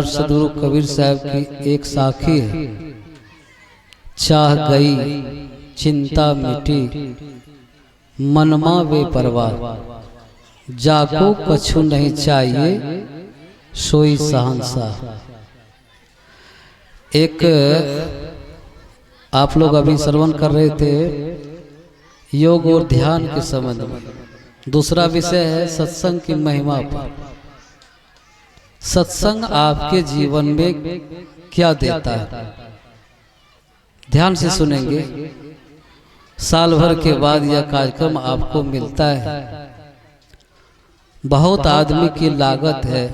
सदगुरु कबीर साहब की एक साखी है। चाह गई चिंता मिटी मनमा बेपरवाह, जाको कछु नहीं चाहिए सोई शहंशाह। एक आप लोग अभी श्रवण कर रहे थे योग और ध्यान के संबंध में। दूसरा विषय है सत्संग की महिमा पर। सत्संग आपके जीवन में क्या देता है, ध्यान से सुनेंगे। साल भर के बाद यह कार्यक्रम आपको मिलता है। बहुत आदमी की लागत है,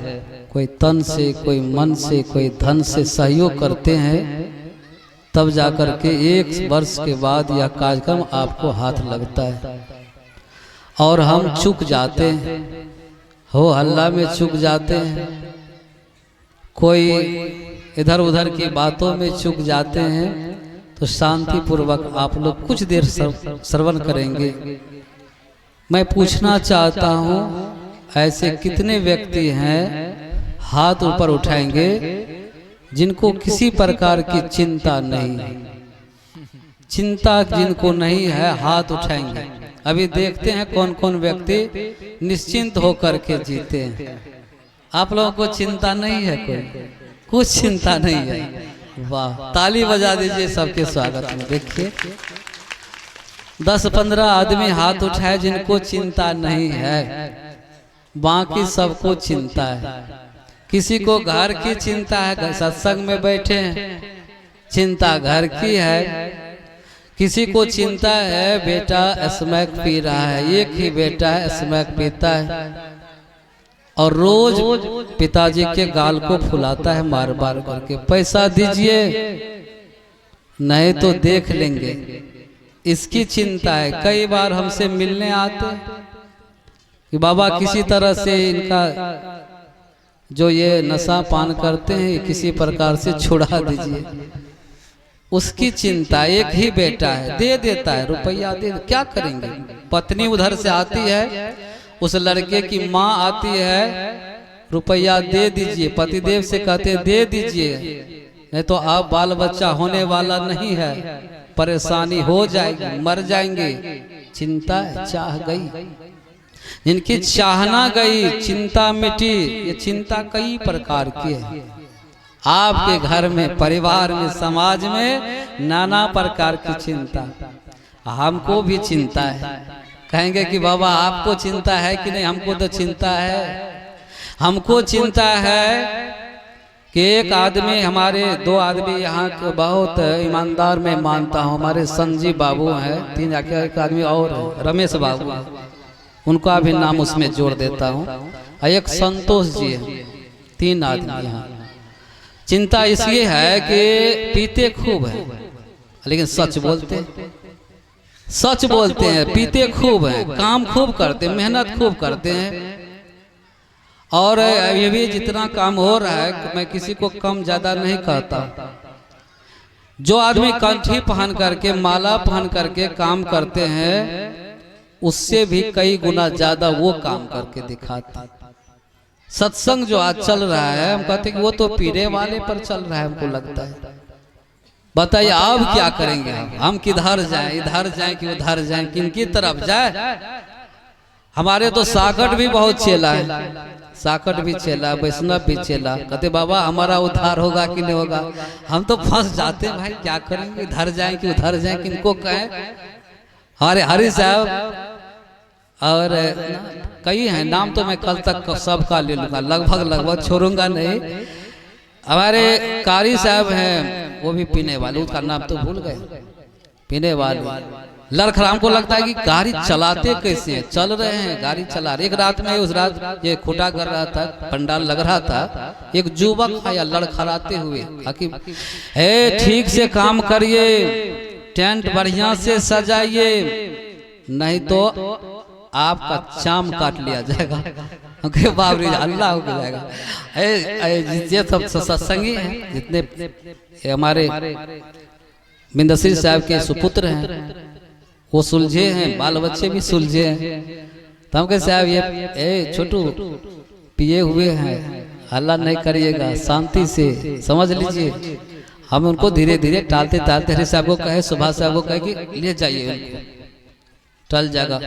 कोई तन से, कोई मन से, कोई धन से सहयोग करते हैं, तब जाकर के एक वर्ष के बाद यह कार्यक्रम आपको हाथ लगता है। और हम चूक जाते हैं, हो हल्ला में चूक जाते हैं, कोई इधर उधर की बातों में चूक जाते हैं। तो शांति पूर्वक आप लोग कुछ देर श्रवण करेंगे। मैं पूछना चाहता हूँ, ऐसे कितने व्यक्ति हैं, हाथ ऊपर उठाएंगे, जिनको किसी प्रकार की चिंता नहीं है। चिंता जिनको नहीं है हाथ उठाएंगे। अभी देखते हैं कौन कौन व्यक्ति निश्चिंत होकर के जीते हैं। आप लोगों को चिंता नहीं है, कोई कुछ चिंता नहीं है। वाह, ताली बजा दीजिए सबके स्वागत में। देखिए 10-15 आदमी हाथ उठाए जिनको चिंता नहीं है, बाकी सबको चिंता है। किसी को घर की चिंता है, सत्संग में बैठे हैं, चिंता घर की है। किसी को चिंता है बेटा स्मैक पी रहा है, एक ही बेटा है स्मैक पीता है और रोज पिताजी के गाल को फुलाता है मार मार करके, पैसा दीजिए नहीं तो देख लेंगे, इसकी चिंता है। कई बार हमसे मिलने आते कि बाबा किसी तरह से इनका जो ये नशा पान करते हैं किसी प्रकार से छुड़ा दीजिए। उसकी चिंता, एक ही बेटा है, दे देता है रुपया, दे, क्या करेंगे। पत्नी उधर से आती है, उस लड़के की माँ आती है, रुपया दे दीजिए, पतिदेव से कहते दे दीजिए, नहीं तो आप बाल बच्चा होने वाला नहीं है, परेशानी हो जाएगी, मर जाएंगे। चिंता चाह गई, जिनकी चाहना गई चिंता मिटी। ये चिंता कई प्रकार की है। आपके घर में, परिवार में, समाज में नाना प्रकार की चिंता। हमको भी चिंता है। कहेंगे कि बाबा आपको चिंता है कि नहीं? हमको तो चिंता है। हमको चिंता है कि एक आदमी, हमारे 2 आदमी यहाँ के बहुत ईमानदार मैं मानता हूँ, हमारे संजीव बाबू हैं, 3 एक आदमी और रमेश बाबू, उनका भी नाम उसमें जोड़ देता हूँ, और एक संतोष जी है। 3 आदमी यहाँ। चिंता इसलिए है कि पीते खूब है लेकिन सच बोलते हैं, सच बोलते हैं, पीते खूब हैं, काम खूब करते हैं, मेहनत खूब करते हैं। और ये भी जितना काम हो रहा है, मैं किसी को कम ज्यादा नहीं कहता। जो आदमी कंठी पहन करके, माला पहन करके काम करते हैं, उससे भी कई गुना ज्यादा वो काम करके दिखाते। सत्संग जो आज चल रहा है, हम कहते हैं कि वो तो पीने वाले पर चल रहा है, हमको लगता है। बताइए आप क्या करेंगे? हम किधर जाएं, इधर जाएं कि उधर जाएं, किनकी तरफ जाए? हमारे तो साकट भी बहुत चेला है, साकट भी चेला, वैष्णव भी चेला। कहते बाबा हमारा उद्धार होगा कि नहीं होगा? हम तो फंस जाते हैं, भाई क्या करेंगे, इधर जाएं कि उधर जाएं, किनको कहें? हमारे हरि साहब और कई हैं, नाम तो मैं कल तक सबका ले लूंगा, लगभग छोड़ूंगा नहीं। हमारे कारी साहब हैं, वो भी पीने वाले, उसका नाम तो भूल गए, पीने वाले। लड़खड़ाम को लगता है कि गाड़ी चलाते कैसे हैं? चल रहे हैं, गाड़ी चला रहे। एक रात में, उस रात ये खूटा कर रहा था, पंडाल लग रहा था, एक युवक आया लड़खड़ाते हुए, ठीक से काम करिए, टेंट बढ़िया से सजाइए, नहीं तो आपका चाम काट लिया जाएगा। बाप रे, अल्लाह हो जाएगा। ये सब सत्संगी हैं, जितने हमारे बिंदश्री साहब के सुपुत्र हैं, वो सुलझे हैं, बाल बच्चे भी सुलझे हैं। तो हम कहे साहब ये छोटू पिए हुए हैं, हल्ला नहीं करिएगा, शांति से समझ लीजिए। हम उनको धीरे धीरे टालते टालते हरी साहब को कहे, सुभाष साहब को कहे कि ले जाइए उनको, टल जाएगा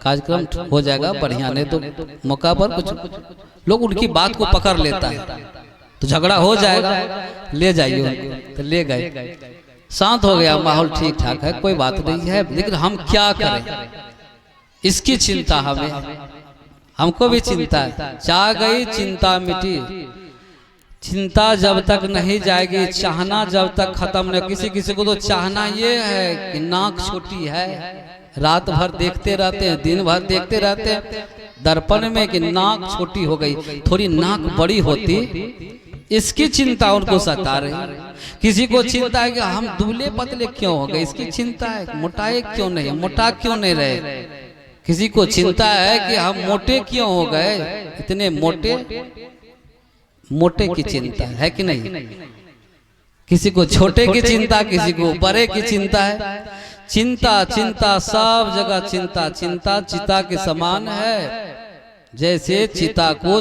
कार्यक्रम, हो जाएगा बढ़िया। नहीं तो मौका पर कुछ लोग उनकी बात को पकड़ लेता है तो झगड़ा हो जाएगा, ले जाइए उनको। तो ले गए, शांत हो गया, माहौल ठीक ठाक है, कोई बात नहीं है। लेकिन हम क्या करें, इसकी चिंता हमें, हमको भी चिंता है। चाह गई चिंता मिटी, चिंता जब तक नहीं जाएगी, चाहना जब तक खत्म नहीं। किसी किसी को तो चाहना ये है कि नाक छोटी है, रात भर देखते रहते हैं, दिन भर देखते रहते हैं दर्पण में कि नाक छोटी हो गई, थोड़ी नाक बड़ी होती, इसकी चिंता उनको सता रही। किसी को चिंता है कि हम दुबले पतले क्यों हो गए, इसकी चिंता है। मोटाए क्यों नहीं, मोटा क्यों नहीं रहे। किसी को चिंता है कि हम मोटे क्यों हो गए, इतने मोटे, मोटे की चिंता है कि नहीं। किसी को छोटे की चिंता, किसी को बड़े की चिंता है। चिंता चिंता सब जगह चिंता, चिंता चिता के समान है। जैसे चिता को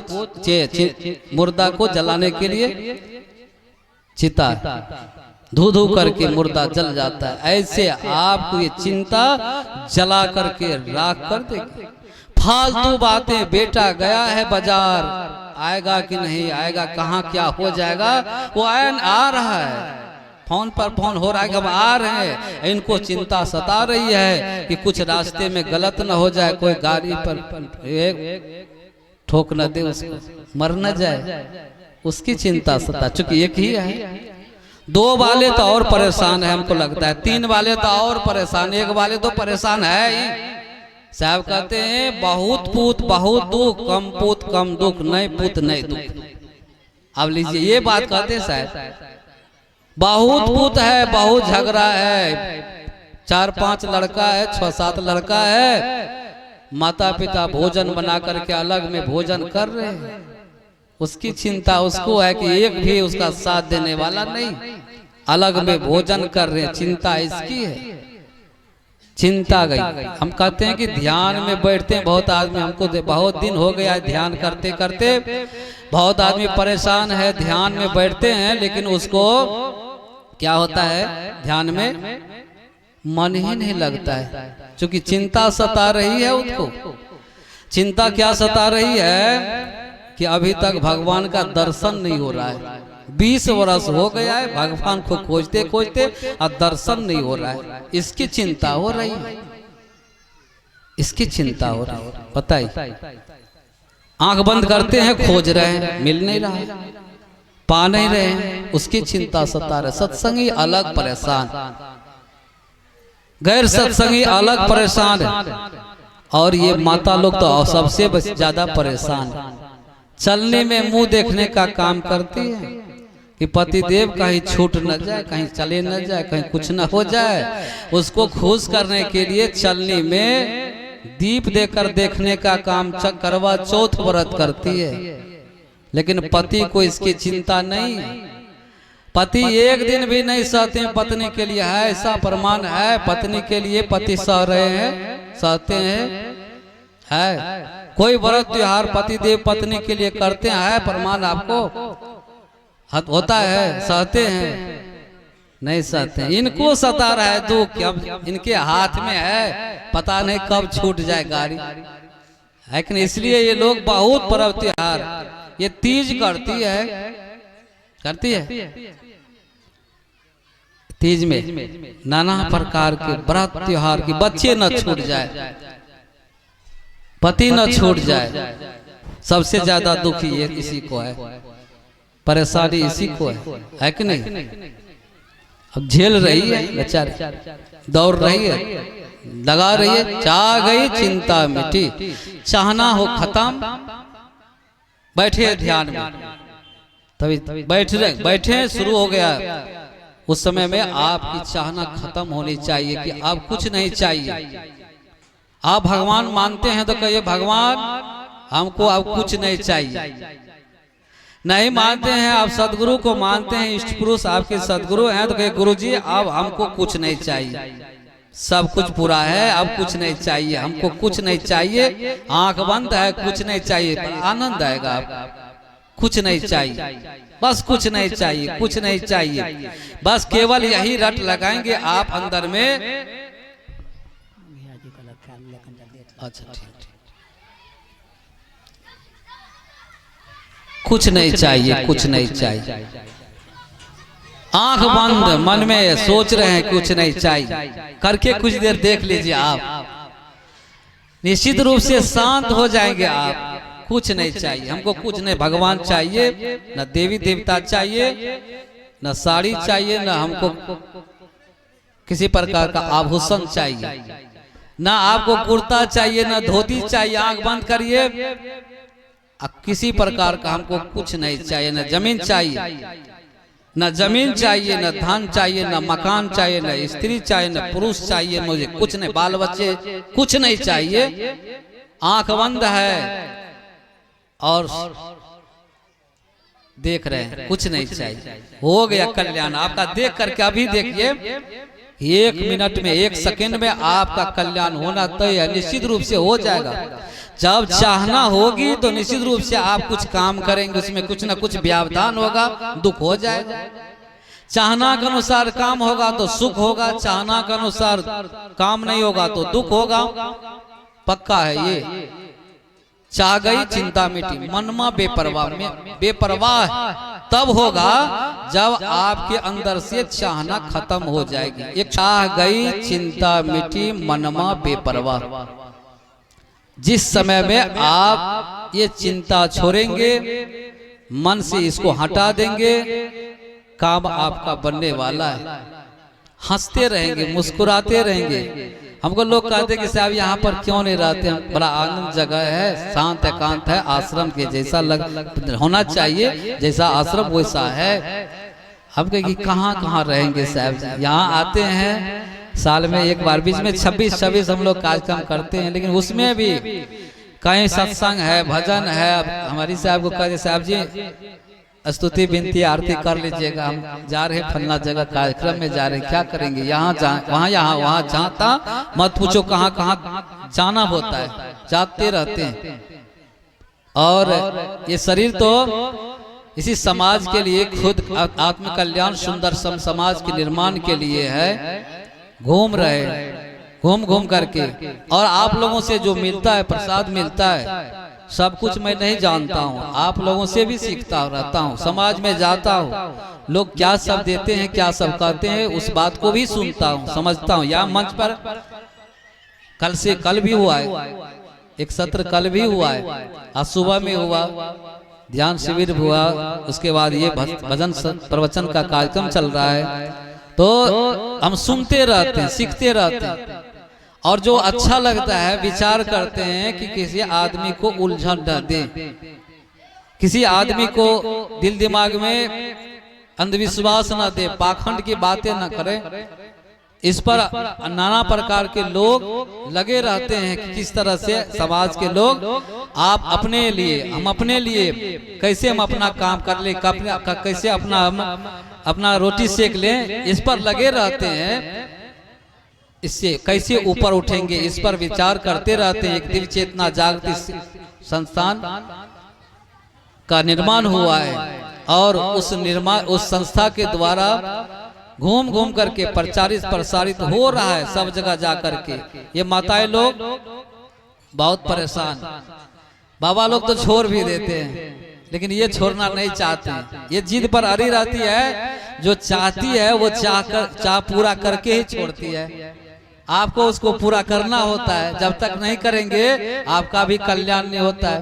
मुर्दा को जलाने के लिए चिता धू धू करके मुर्दा जल जाता है, ऐसे आपको ये चिंता जला करके राख कर देगी। फालतू बातें, बेटा गया है बाजार, आएगा कि नहीं आएगा, कहाँ क्या हो जाएगा, वो आ रहा है, फोन पर फोन हो रहा है, अब आ रहे हैं। इनको चिंता सता रही है कि कुछ रास्ते में गलत न हो जाए, कोई गाड़ी पर ठोक न दे, उसको मर न जाए, उसकी चिंता सता। चूंकि एक ही है, दो वाले तो और परेशान है हमको लगता है, तीन वाले तो और परेशान, एक वाले तो परेशान है ही। साहब कहते हैं बहुत पूत बहुत दुख, कम पूत कम दुख, नहीं पूत नहीं दुख। अब लीजिए ये बात कहते हैं साहब, बहुत पूत है, बहुत झगड़ा है, 4-5 लड़का है, 6-7 लड़का है, माता पिता भोजन बना करके अलग में भोजन कर रहे हैं, उसकी चिंता उसको है कि एक भी उसका साथ देने वाला नहीं, अलग में भोजन कर रहे हैं, चिंता इसकी है। चिंता गई। हम कहते हैं कि ध्यान में बैठते हैं बहुत आदमी, हमको बहुत दिन हो गया ध्यान करते करते, बहुत आदमी परेशान है, ध्यान में बैठते हैं लेकिन उसको क्या होता है, ध्यान में मन ही नहीं लगता है, क्योंकि चिंता सता रही है उसको। चिंता क्या सता रही है कि अभी तक भगवान का दर्शन नहीं हो रहा है, 20 वर्ष हो गया है भगवान को खोजते खोजते और दर्शन नहीं हो रहा है, इसकी चिंता हो रही है, इसकी चिंता हो रही है। बताइए, आंख बंद करते हैं खोज रहे हैं, मिल नहीं रहा है, पा नहीं रहे हैं, उसकी चिंता सता रहे। सत्संगी अलग परेशान, गैर सत्संगी अलग परेशान है, और ये माता लोग तो सबसे ज्यादा परेशान, चलने में मुंह देखने का काम करती है कि पतिदेव कहीं छूट न जाए, कहीं चले न जाए, कहीं कुछ न हो जाए, उसको खुश करने के लिए चलने में दीप देकर देखने का काम करवा चौथ व्रत करती है। लेकिन पति को इसकी चिंता नहीं, पति एक दिन भी नहीं सहते पत्नी के लिए, है ऐसा प्रमाण है, पत्नी के लिए पति सह रहे हैं, सहते हैं, है कोई व्रत त्योहार पति देव पत्नी के लिए करते हैं, प्रमाण आपको होता है, सहते हैं, नहीं सहते हैं। इनको सता रहा है दुख, अब इनके हाथ में है, पता नहीं कब छूट जाए गाड़ी, है कि नहीं। इसलिए ये लोग बहुत पर्व त्योहार, ये तीज करती है, करती है, तीज में नाना प्रकार के व्रत त्योहार की, बच्चे न छूट जाए, पति न छूट जाए, सबसे ज्यादा दुखी ये इसी को है, परेशानी इसी को है कि नहीं। अब झेल रही है बेचारी, दौड़ रही है, लगा रही है, चाह गई चिंता मिटी, चाहना हो खत्म, बैठे ध्यान में, तभी बैठे शुरू हो गया। उस समय में आपकी चाहना खत्म होनी चाहिए कि आप कुछ नहीं चाहिए। आप भगवान मानते हैं तो कहिए भगवान हमको अब कुछ नहीं चाहिए। नहीं मानते हैं, आप सदगुरु को मानते हैं, इष्ट पुरुष आपके सदगुरु हैं, तो कहिए गुरु जी अब हमको कुछ नहीं चाहिए, सब कुछ पूरा है, अब कुछ नहीं चाहिए, हमको कुछ नहीं चाहिए, आंख बंद है, कुछ नहीं चाहिए, आनंद आएगा, आप कुछ नहीं चाहिए, बस कुछ नहीं चाहिए, कुछ नहीं चाहिए, बस केवल यही रट लगाएंगे आप अंदर में। अच्छा ठीक, कुछ नहीं चाहिए, कुछ नहीं चाहिए। आंख बंद, मन में सोच रहे हैं कुछ नहीं चाहिए, करके कुछ देर देख लीजिए आप, निश्चित रूप से शांत हो जाएंगे आप। कुछ नहीं चाहिए हमको, कुछ नहीं, भगवान चाहिए, न देवी देवता चाहिए, न साड़ी चाहिए, न हमको किसी प्रकार का आभूषण चाहिए, ना आपको कुर्ता चाहिए, ना धोती चाहिए। आंख बंद करिए, किसी प्रकार का हमको कुछ नहीं चाहिए, न जमीन चाहिए, न जमीन चाहिए, न धन चाहिए, न मकान चाहिए, न स्त्री चाहिए, न पुरुष चाहिए, मुझे कुछ नहीं, बाल बच्चे कुछ नहीं चाहिए। आंख बंद है और देख रहे हैं कुछ नहीं चाहिए, हो गया कल्याण आपका। देख करके अभी देखिए, 1 मिनट में, 1 सेकंड में आपका कल्याण होना तय है, निश्चित रूप से हो जाएगा। जब चाहना होगी तो निश्चित रूप से आप कुछ काम करेंगे, उसमें कुछ ना कुछ व्यवधान होगा, दुख हो जाएगा। चाहना के अनुसार काम होगा तो सुख होगा, चाहना के अनुसार काम नहीं होगा तो दुख होगा, पक्का है ये। चाह गई चिंता मिटी, मनमा बेपरवाह में बेपरवाह तब होगा जब आपके अंदर से चाहना खत्म हो जाएगी। एक चाह गई चिंता मिटी मनमा बेपरवाह, जिस समय में आप ये चिंता छोड़ेंगे, मन से इसको हटा देंगे, काम आपका बनने वाला है। हंसते रहेंगे, मुस्कुराते रहेंगे। हमको लोग कहते कि साहब यहाँ पर क्यों नहीं रहते हम, बड़ा आनंद जगह है, शांत एकांत है, आश्रम के जैसा होना चाहिए, जैसा आश्रम वैसा है। हम कहें कि कहाँ कहाँ रहेंगे साहब जी, यहाँ आते हैं साल में एक बार, बीच में 26 हम लोग कार्यक्रम करते हैं, लेकिन उसमें भी कहीं सत्संग है, भजन है। हमारी साहब को कहते साहब जी स्तुति विनती आरती कर लीजिएगा, हम जा रहे फलना जगह कार्यक्रम में जा रहे, क्या करेंगे, यहाँ वहाँ यहाँ वहाँ जाता मत पूछो, कहाँ कहाँ जाना होता है, जाते रहते हैं। और ये शरीर तो इसी समाज के लिए, खुद आत्म कल्याण सुंदर समाज के निर्माण के लिए है, घूम रहे, घूम घूम करके। और आप लोगों से जो मिलता है, प्रसाद मिलता है, सब कुछ मैं नहीं जानता हूँ, आप लोगों से भी सीखता रहता हूँ, समाज में जाता हूँ, लोग क्या सब देते हैं, क्या सब कहते हैं, उस बात को भी सुनता हूँ, समझता हूँ। यहाँ मंच पर कल भी हुआ है, एक सत्र कल भी हुआ है, आज सुबह में हुआ, ध्यान शिविर हुआ, उसके बाद ये भजन प्रवचन का कार्यक्रम चल रहा है। तो हम सुनते रहते हैं, सीखते रहते हैं, और जो अच्छा लगता है विचार करते हैं कि किसी आदमी को उलझन न दे, किसी आदमी को दिल दिमाग में अंधविश्वास न दे, पाखंड की बातें न करे। इस पर नाना प्रकार के लोग लगे रहते हैं कि किस तरह से समाज के लोग आप अपने लिए, हम अपने लिए कैसे हम अपना काम कर ले, कैसे अपना रोटी सेक लें, इस पर लगे रहते हैं। इससे कैसे ऊपर उठेंगे, इस पर विचार करते रहते हैं। एक दिव्य चेतना जागृति संस्थान का निर्माण हुआ है, और उस संस्था के द्वारा घूम घूम करके प्रसारित हो रहा है सब जगह जा करके। ये माताएं लोग बहुत परेशान, बाबा लोग तो छोड़ भी देते हैं, लेकिन ये छोड़ना नहीं चाहते, ये जिद पर अड़ी रहती है। जो चाहती है वो चाह पूरा करके ही छोड़ती है। आपको उसको पूरा करना होता है, जब तक नहीं करेंगे आपका भी कल्याण नहीं होता है।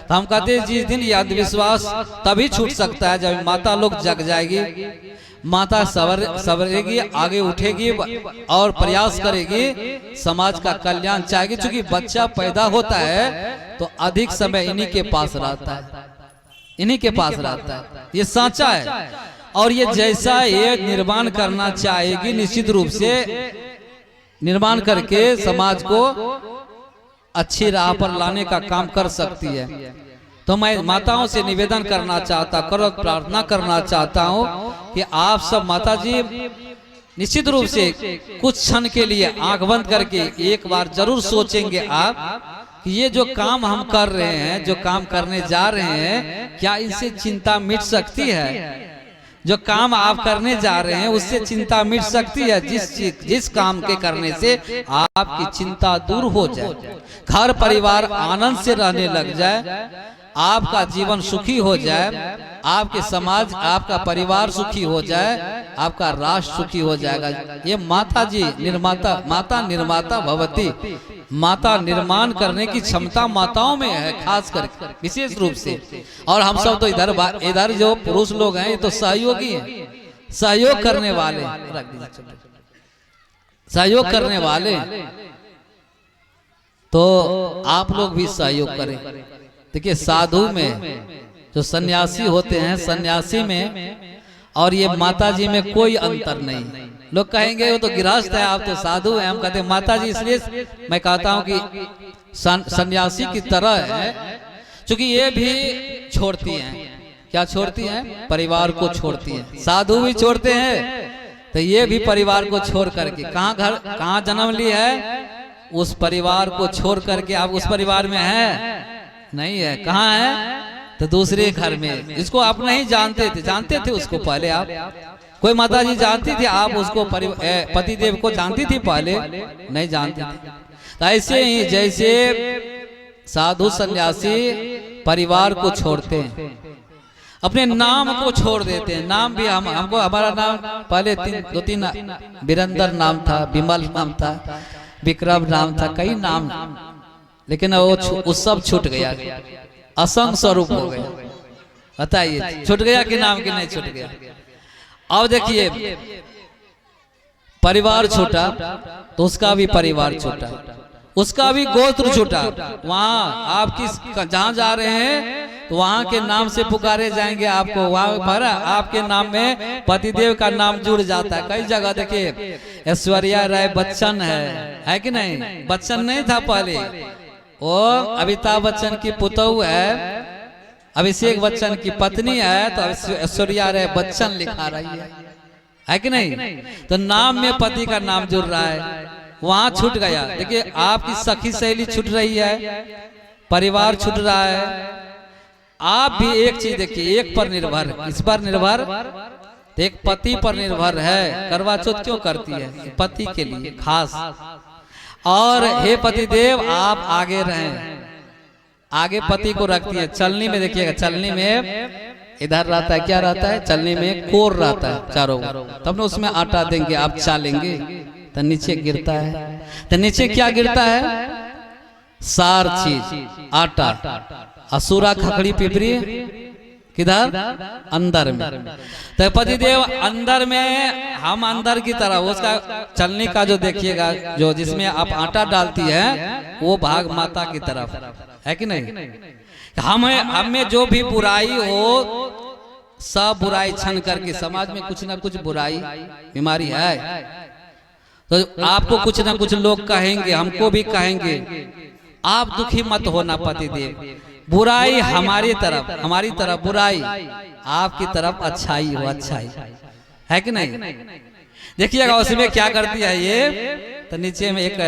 तो हम कहते हैं जिस दिन ये अंधविश्वास तभी छूट सकता है जब माता लोग जग जाएगी, माता सवरेगी, आगे उठेगी और प्रयास करेगी, समाज का कल्याण चाहेगी। चूंकि बच्चा पैदा होता है तो अधिक समय इन्हीं के पास रहता है, इन्हीं के पास रहता है, ये साचा है। और ये जैसा ये निर्माण करना चाहेगी, निश्चित रूप से निर्माण करके समाज को अच्छी राह पर लाने का काम कर सकती है। तो मैं माताओं से निवेदन करना चाहता, प्रार्थना करना चाहता हूँ कि आप सब माता जी निश्चित रूप से कुछ क्षण के लिए आंख बंद करके एक बार जरूर सोचेंगे आप कि ये जो काम हम कर रहे हैं, जो काम करने जा रहे हैं, क्या इनसे चिंता मिट सकती है? जो काम आप करने जा रहे हैं उससे चिंता मिट सकती है? जिस काम के करने से आपकी चिंता दूर हो जाए, घर परिवार आनंद से रहने लग जाए, आपका जीवन सुखी हो जाए, आपके समाज, आपका परिवार सुखी हो जाए, आपका राष्ट्र सुखी हो जाएगा। ये माता जी निर्माता, माता निर्माता भवती, माता निर्माण करने की क्षमता माताओं में है, खास कर विशेष रूप से। और हम सब तो इधर जो पुरुष लोग हैं ये तो सहयोगी हैं, सहयोग करने वाले, सहयोग करने वाले। तो आप लोग भी सहयोग करें। देखिए साधु में जो सन्यासी होते हैं, सन्यासी में और ये माता जी में कोई अंतर नहीं। लोग कहेंगे वो तो गृहस्थ है, आप तो साधु हैं। हम कहते हैं माता जी, इसलिए मैं कहता हूँ कि सन्यासी की तरह है, क्योंकि ये भी छोड़ती हैं। क्या छोड़ती हैं? परिवार को छोड़ती हैं। साधु भी छोड़ते हैं, तो ये भी परिवार को छोड़ करके कहाँ जन्म ली है, उस परिवार को छोड़ करके। आप उस परिवार में है नहीं है, कहाँ है? तो दूसरे घर में। इसको आप नहीं जानते थे, जानते थे उसको पहले आप? कोई माता जी जानती थी आप उसको, पति देव को जानती थी पहले? नहीं जानती थी। तो ऐसे ही जैसे साधु सन्यासी परिवार को छोड़ते हैं, अपने नाम को छोड़ देते हैं। नाम भी हमको, हमारा नाम पहले 2-3 वीरेंद्र नाम था, विमल नाम था, विक्रम नाम था, कई नाम, लेकिन वो सब छूट गया, असंग स्वरूप हो गया। बताइए छूट गया कि नाम की नहीं छूट गया? अब देखिए परिवार छोटा तो उसका भी परिवार छोटा, उसका भी गोत्र छोटा। वहाँ आप जहाँ जा रहे हैं तो वहाँ के नाम से पुकारे जाएंगे आपको। वहाँ पर आपके नाम में पतिदेव का नाम जुड़ जाता है। कई जगह देखिए ऐश्वर्या राय बच्चन है कि नहीं? बच्चन नहीं था पहले, वो अमिताभ बच्चन की पुतोहू है, अभिषेक बच्चन की पत्नी है, तो ऐश्वर्या राय बच्चन लिखा रही है कि नहीं? तो नाम में पति का नाम जुड़ रहा है, वहां छूट गया। देखिए आपकी सखी सहेली छूट रही है, परिवार छूट रहा है। आप भी एक चीज देखिए, एक पर निर्भर, किस पर निर्भर? तो एक पति पर निर्भर है। करवा चौथ क्यों करती है? पति के लिए खास। और हे पति देव आप आगे रहें, आगे पति को रखती है। चलनी में देखिएगा, चलनी में इधर रहता है, क्या रहता है? चलनी में कोर रहता है चारों, तब ना उसमें आटा देंगे, आप चालेंगे तो नीचे गिरता है। तो नीचे क्या गिरता है? सार चीज, आटा। असुरा खखड़ी पिपरी किधर? अंदर में। तो पतिदेव अंदर में, हम अंदर की तरह। उसका चलनी का जो देखिएगा, जो जिसमें आप आटा डालती है, वो भाग माता की तरफ है कि नहीं? हम में जो भी बुराई हो, सब बुराई छन करके, समाज में कुछ ना कुछ बुराई बीमारी है, तो आपको कुछ ना कुछ लोग कहेंगे, हमको भी कहेंगे। आप दुखी मत होना पतिदेव, बुराई हमारी तरफ बुराई, आपकी तरफ अच्छाई हो, अच्छाई है कि नहीं? देखिएगा उसमें क्या करती है ये, तो नीचे में एक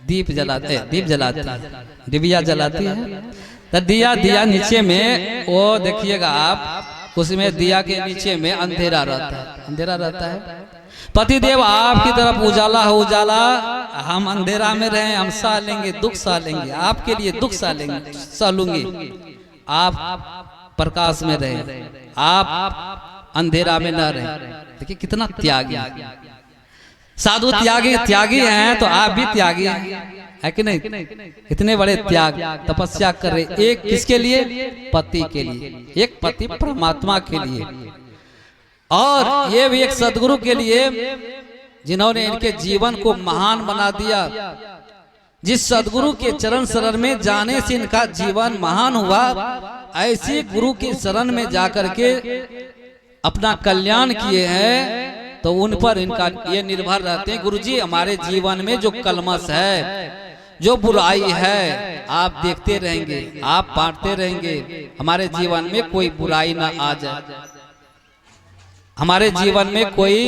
दीप जलाती है, डिबिया जलाती है। तो दिया नीचे में, वो देखिएगा आप, उसमें दिया के नीचे में अंधेरा रहता है। पतिदेव आपकी तरफ उजाला हो, उजाला। हम अंधेरा में रहे, हम सह लेंगे, दुख सह लेंगे, आपके लिए दुख सह लूंगी। आप प्रकाश में रहे, आप अंधेरा में न रहे। देखिए कितना त्यागी, साधु त्यागी हैं, तो आप भी त्यागी है कि नहीं? कितने बड़े त्याग, तपस्या कर रहे। एक किसके लिए? पति के लिए, एक पति परमात्मा के लिए, और ये भी एक सदगुरु के लिए, जिन्होंने इनके जीवन को महान बना दिया। जिस सदगुरु के चरण शरण में जाने से इनका जीवन महान हुआ, ऐसे गुरु के शरण में जाकर के अपना कल्याण किए हैं, तो उन पर इनका ये निर्भर रहते हैं। गुरुजी हमारे जीवन में जो कलमश है, जो बुराई है, आप देखते रहेंगे, आप बांटते रहेंगे, हमारे जीवन में कोई बुराई ना आ जाए, हमारे जीवन में कोई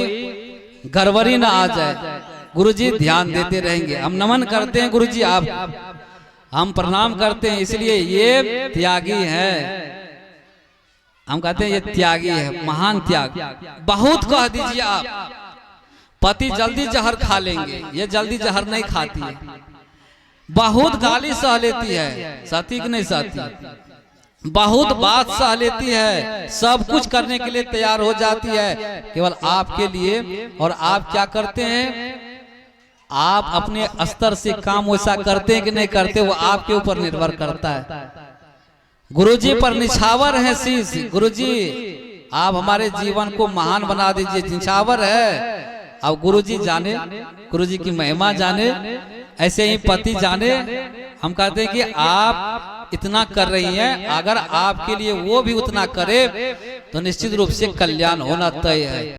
गड़बड़ी ना आ जाए। गुरुजी ध्यान देते रहेंगे। हम नमन करते हैं गुरुजी, आप हम प्रणाम करते हैं, इसलिए ये त्यागी है। हम कहते हैं ये त्यागी है, महान त्याग। बहुत कह दीजिए आप, पति जल्दी जहर खा लेंगे, ये जल्दी जहर नहीं खाती है। बहुत गाली सह लेती है, सहती कि नहीं सहती। बहुत बात सह लेती है, सब कुछ करने के लिए तैयार हो जाती है केवल आपके लिए। और आप क्या करते हैं, आप अपने स्तर से काम वैसा करते हैं कि नहीं करते, वो आपके ऊपर निर्भर करता है। गुरुजी पर निछावर है शीश, गुरुजी आप हमारे जीवन को महान बना दीजिए, निछावर है। अब गुरुजी जाने, गुरुजी की महिमा जाने, ऐसे ही पति जाने। हम कहते हैं कि आप इतना कर रही हैं, अगर आपके लिए वो भी उतना करे तो निश्चित रूप से कल्याण होना तय है।